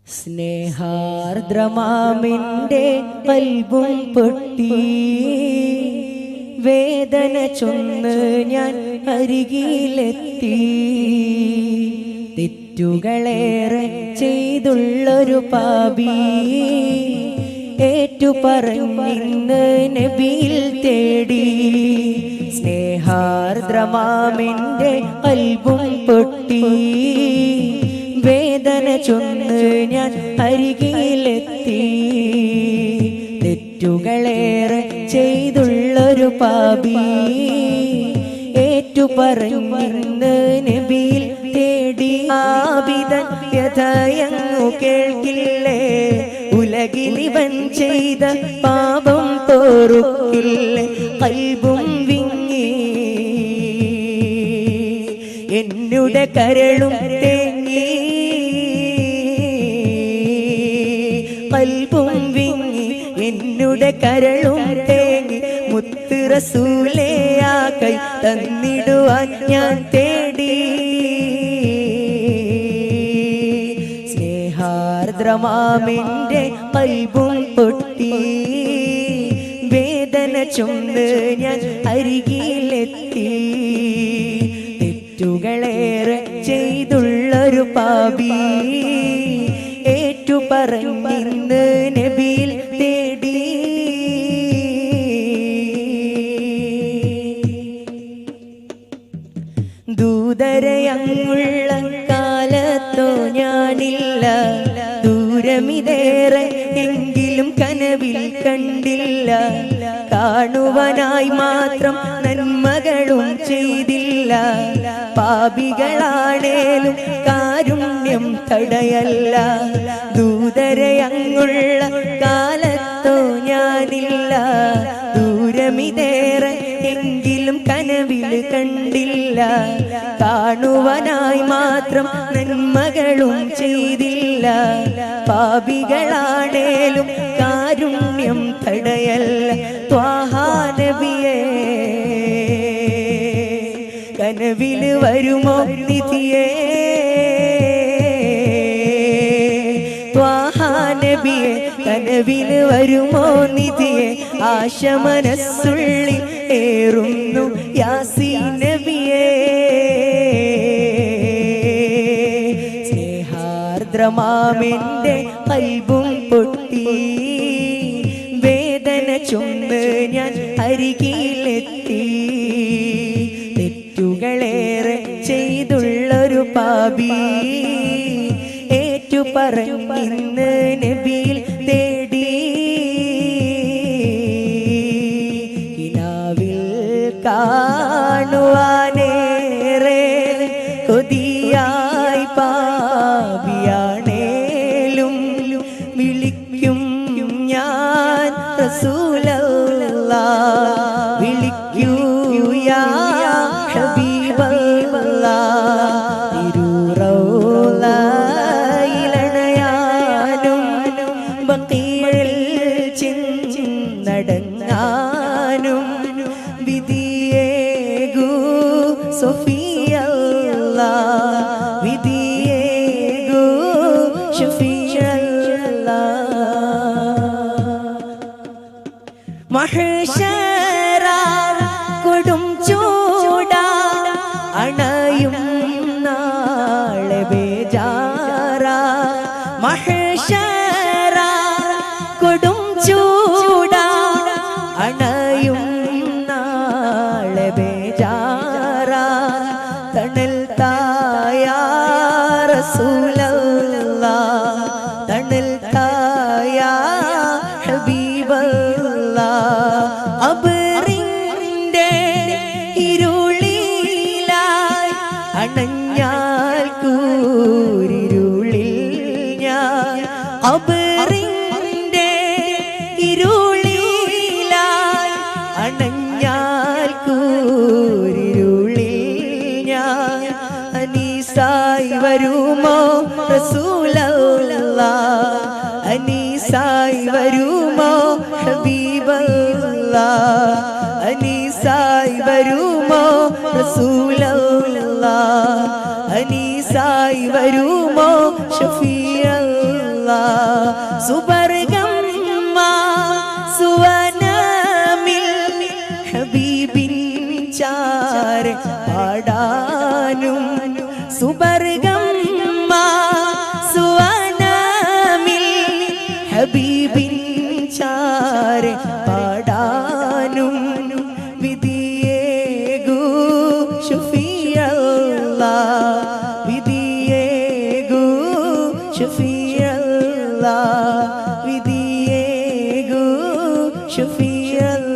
സ്നേഹാർദ്രമാമിൻ്റെ കൽബും പൊട്ടി വേദന ചൊന്ന് ഞാൻ അരികിലെത്തി. തെറ്റുകളേറെ ചെയ്തുള്ളൊരു പാപി ഏറ്റുപറഞ്ഞിന്ന് നബിയിൽ തേടി. സ്നേഹാർദ്രമാമിൻ്റെ കൽബും പൊട്ടി വേദന ചൊന്ന് ഞാൻ അരികിലെത്തി. തെറ്റുകളേറെ ചെയ്തുള്ളൊരു പാപി ഏറ്റുപറഞ്ഞിന്ന് നബിയിൽ തേടി. ആബിദൻ വ്യഥയങ്ങു കേൾക്കില്ലേ, ഉലകിലിവൻ ചെയ്ത പാപം തോറുക്കില്ലേ. കൽബും വിങ്ങി എന്നുടെ കരളും തേങ്ങി, കൽബും വിങ്ങി എന്നുടെ കരളും തേങ്ങി. മുത്ത് റസൂലേ ആ കൈ തന്നിടുവാൻ ഞാൻ തേടി. സ്നേഹാർദ്രമാമിൻ്റെ കൽബും പൊട്ടി വേദന ചൊന്ന് ഞാൻ അരികിലെത്തി. തെറ്റുകളേറെ ചെയ്തുള്ളൊരു പാപി ഏറ്റുപറഞ്ഞിന്ന് നബിയിൽ തേടി. ദൂതരയങ്ങുള്ള കാലത്തോ ഞാനില്ല, ദൂരമിതേറെ എങ്കിലും കനവിൽ കണ്ടില്ല. കാണുവാനായി മാത്രം നന്മകളും ചെയ്തില്ല. പാപികളാണേലും കാരുണ്യം തടയല്ല. ദൂതരയങ്ങുള്ള കാലത്തോ ഞാനില്ല, ദൂരമിതേറെ എങ്കിലും കനവിൽ കണ്ടില്ല. കാണുവാനായി മാത്രം നന്മകളും ചെയ്തില്ല. പാപികളാണേലും കാരുണ്യം തടയല്ല. ത്വാഹാ നബിയേ കനവിൽ വരുമോ നിധിയേ, ത്വാഹാ നബിയേ കനവിൽ വരുമോ നിധിയേ. ആശ മനസ്സുള്ളിൽ ഏറുന്നു യാസീൻ നബിയേ. സ്നേഹാർദ്രമാമിൻ്റെ കൽബും പൊട്ടി വേദന ചൊന്ന് ഞാൻ അരികിലെത്തി. തെറ്റുകളേറെ ചെയ്തുള്ളൊരു പാപി ഏറ്റുപറഞ്ഞിന്ന് നബിയിൽ തേടി. കിനാവിൽ കാണുവാനേറെ കൊതിയായി പാപിയാണേലും വിളിക്കും ഞാൻ റസൂലല്ലാഹ്. വിളിക്കൂ യാ ഹബീബല്ലാഹ്. തിരുറൗളയിലണയാനും ബഖീഇൽ ചെന്നടങ്ങാനും വിധിയേകൂ സഫിയല്ലാഹ്. വിധിയേകൂ ശഫീഅല്ലാഹ്. മഹ്ശറ കൊടും ചൂടാ അണയും നാളെ ബേജാറ. മഹ്ശറ കൊടും ചൂടാ അണയും നാളെ ബേജാറ. തണൽ തായാ റസൂലല്ലാഹ്, തണൽ തായാ ഹബീബല്ലാഹ്. അബ്റിന്റെ ഇരുളിലായി അണഞ്ഞാൽ കൂരിരുളിൽ ഞാൻ. അബ്റിന്റെ ഇരുളിലായി അണഞ്ഞാൽ കൂരിരുളിൽ ഞാൻ. അനീസായി വരുമോ റസൂലല്ലാഹ്, അനീസായി വരുമോ ഹബീബല്ലാഹ്. അനീസായി വരുമോ റസൂലല്ലാഹ്, അനീസായി വരുമോ ഷഫീഅല്ലാഹ്. സുബർഗം സുവനമിൽ ഹബീബിൻ ചാരെ പാടാനും സുബർഗം സുവനമിൽ ഹബീബിൻ ചാരെ പാടാനും വിധിയേകൂ ശഫീഅല്ലാ വിധിയേകൂ ശഫീഅല്ലാ വിധിയേകൂ ശഫീഅല്ലാ